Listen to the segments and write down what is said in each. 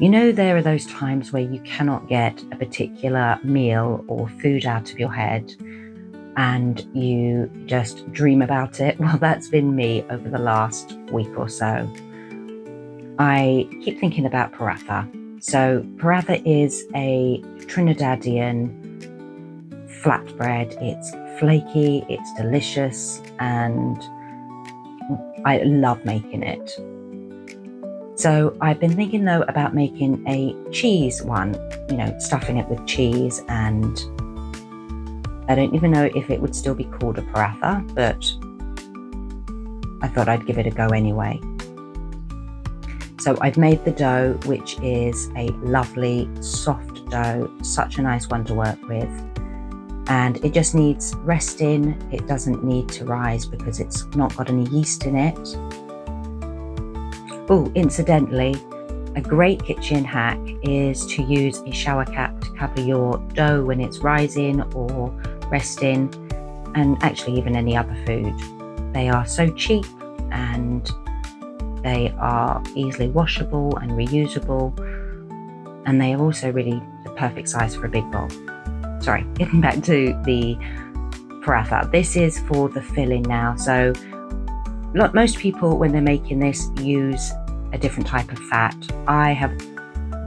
You know, there are those times where you cannot get a particular meal or food out of your head and you just dream about it. Well, that's been me over the last week or so. I keep thinking about paratha. So paratha is a Trinidadian flatbread. It's flaky, it's delicious, and I love making it. So I've been thinking though about making a cheese one, you know, stuffing it with cheese, and I don't even know if it would still be called a paratha, but I thought I'd give it a go anyway. So I've made the dough, which is a lovely soft dough, such a nice one to work with. And it just needs resting. It doesn't need to rise because it's not got any yeast in it. Oh, incidentally, a great kitchen hack is to use a shower cap to cover your dough when it's rising or resting, and actually even any other food. They are so cheap and they are easily washable and reusable, and they are also really the perfect size for a big bowl. Sorry, getting back to the paratha. This is for the filling now. So most people, when they're making this, use a different type of fat. I have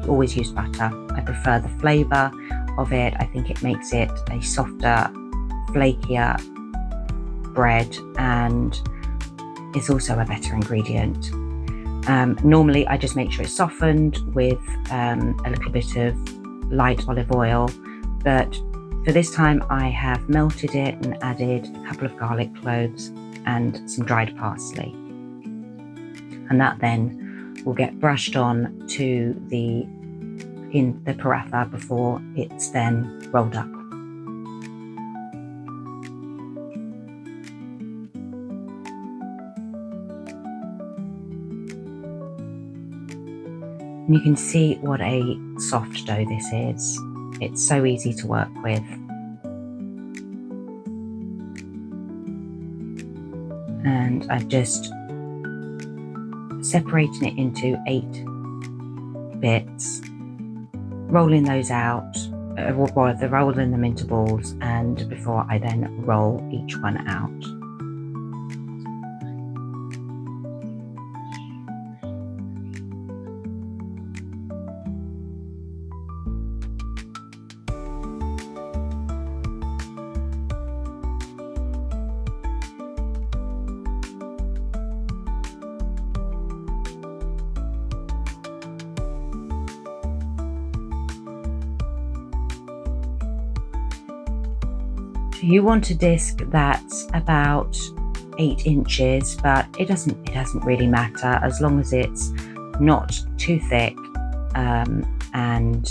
always used butter. I prefer the flavour of it. I think it makes it a softer, flakier bread, and it's also a better ingredient. Normally I just make sure it's softened with a little bit of light olive oil, but for this time I have melted it and added a couple of garlic cloves and some dried parsley, and that then will get brushed on to the paratha before it's then rolled up. And you can see what a soft dough this is. It's so easy to work with. And I've just separating it into 8 bits, rolling those out, rolling them into balls, and before I then roll each one out. You want a disc that's about 8 inches, but it doesn't really matter as long as it's not too thick and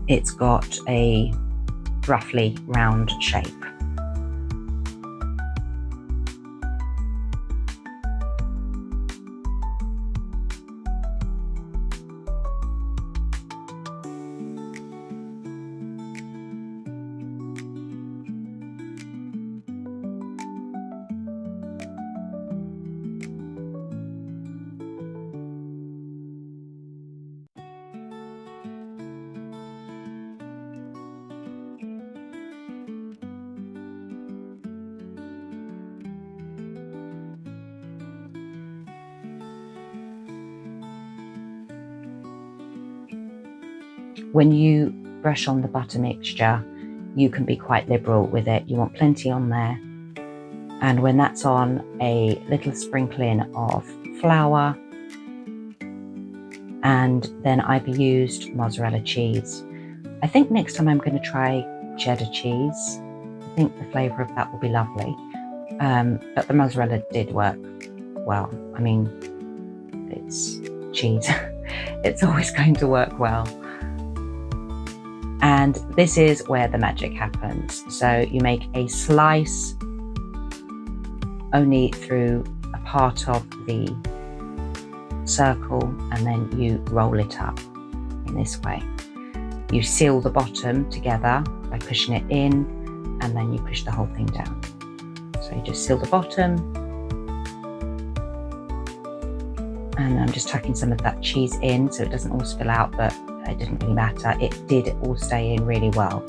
it's got a roughly round shape. When you brush on the butter mixture, you can be quite liberal with it. You want plenty on there. And when that's on, a little sprinkling of flour. And then I've used mozzarella cheese. I think next time I'm going to try cheddar cheese. I think the flavour of that will be lovely. But the mozzarella did work well. I mean, it's cheese. It's always going to work well. And this is where the magic happens. So you make a slice only through a part of the circle, and then you roll it up in this way. You seal the bottom together by pushing it in, and then you push the whole thing down. So you just seal the bottom And I'm just tucking some of that cheese in so it doesn't all spill out, but it didn't really matter. It did all stay in really well.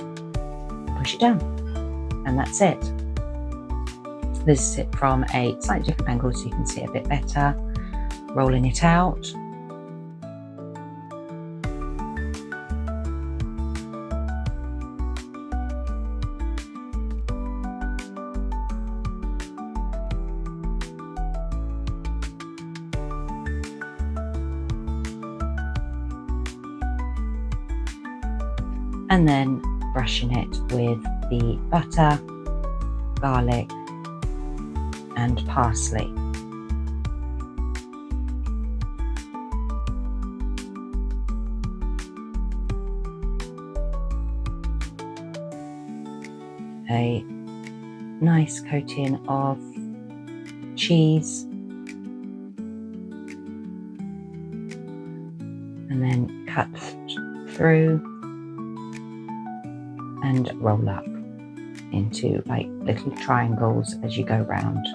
Push it down, and that's it. This is it from a slightly different angle so you can see it a bit better. Rolling it out. And then brushing it with the butter, garlic, and parsley. A nice coating of cheese, and then cut through and roll up into like little triangles as you go round.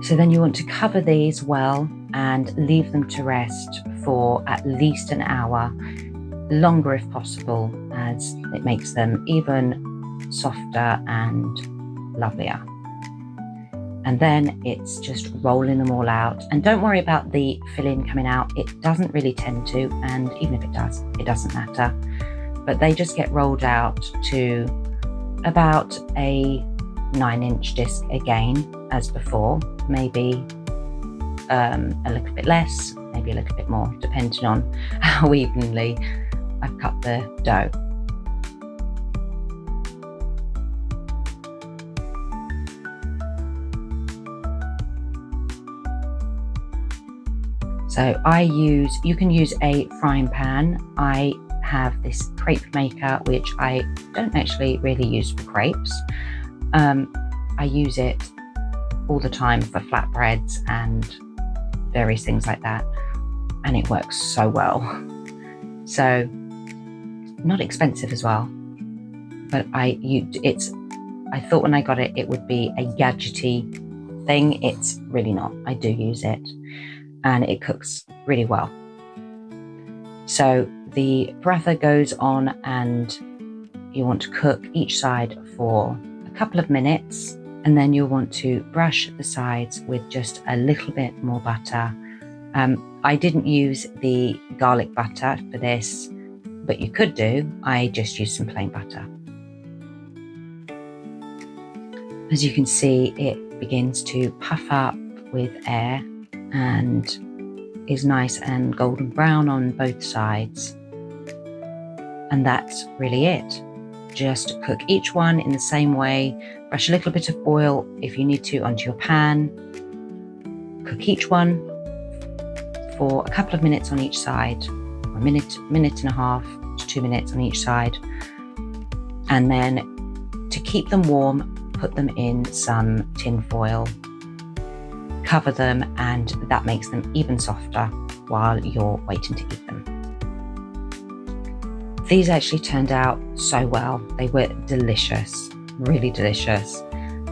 So then you want to cover these well and leave them to rest for at least an hour, longer if possible, as it makes them even softer and lovelier. And then it's just rolling them all out. And don't worry about the filling coming out. It doesn't really tend to, and even if it does, it doesn't matter. But they just get rolled out to about a 9-inch disc again, as before, maybe a little bit less, maybe a little bit more, depending on how evenly I've cut the dough. So you can use a frying pan. I have this crepe maker, which I don't actually really use for crepes. I use it all the time for flatbreads and various things like that, and it works so well. So not expensive as well, but I thought when I got it would be a gadgety thing. It's really not. I do use it, and it cooks really well. So the paratha goes on, and you want to cook each side for a couple of minutes, and then you'll want to brush the sides with just a little bit more butter. I didn't use the garlic butter for this, but you could do. I just used some plain butter. As you can see, it begins to puff up with air and is nice and golden brown on both sides. And that's really it. Just cook each one in the same way. Brush a little bit of oil if you need to onto your pan. Cook each one for a couple of minutes on each side, a minute and a half to 2 minutes on each side. And then to keep them warm, put them in some tin foil, cover them, and that makes them even softer while you're waiting to eat them. These actually turned out so well. They were delicious, really delicious.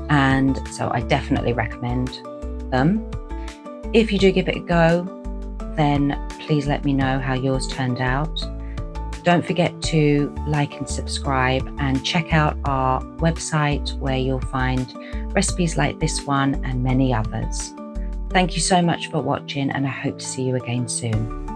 And so I definitely recommend them. If you do give it a go, then please let me know how yours turned out. Don't forget to like and subscribe, and check out our website where you'll find recipes like this one and many others. Thank you so much for watching, and I hope to see you again soon.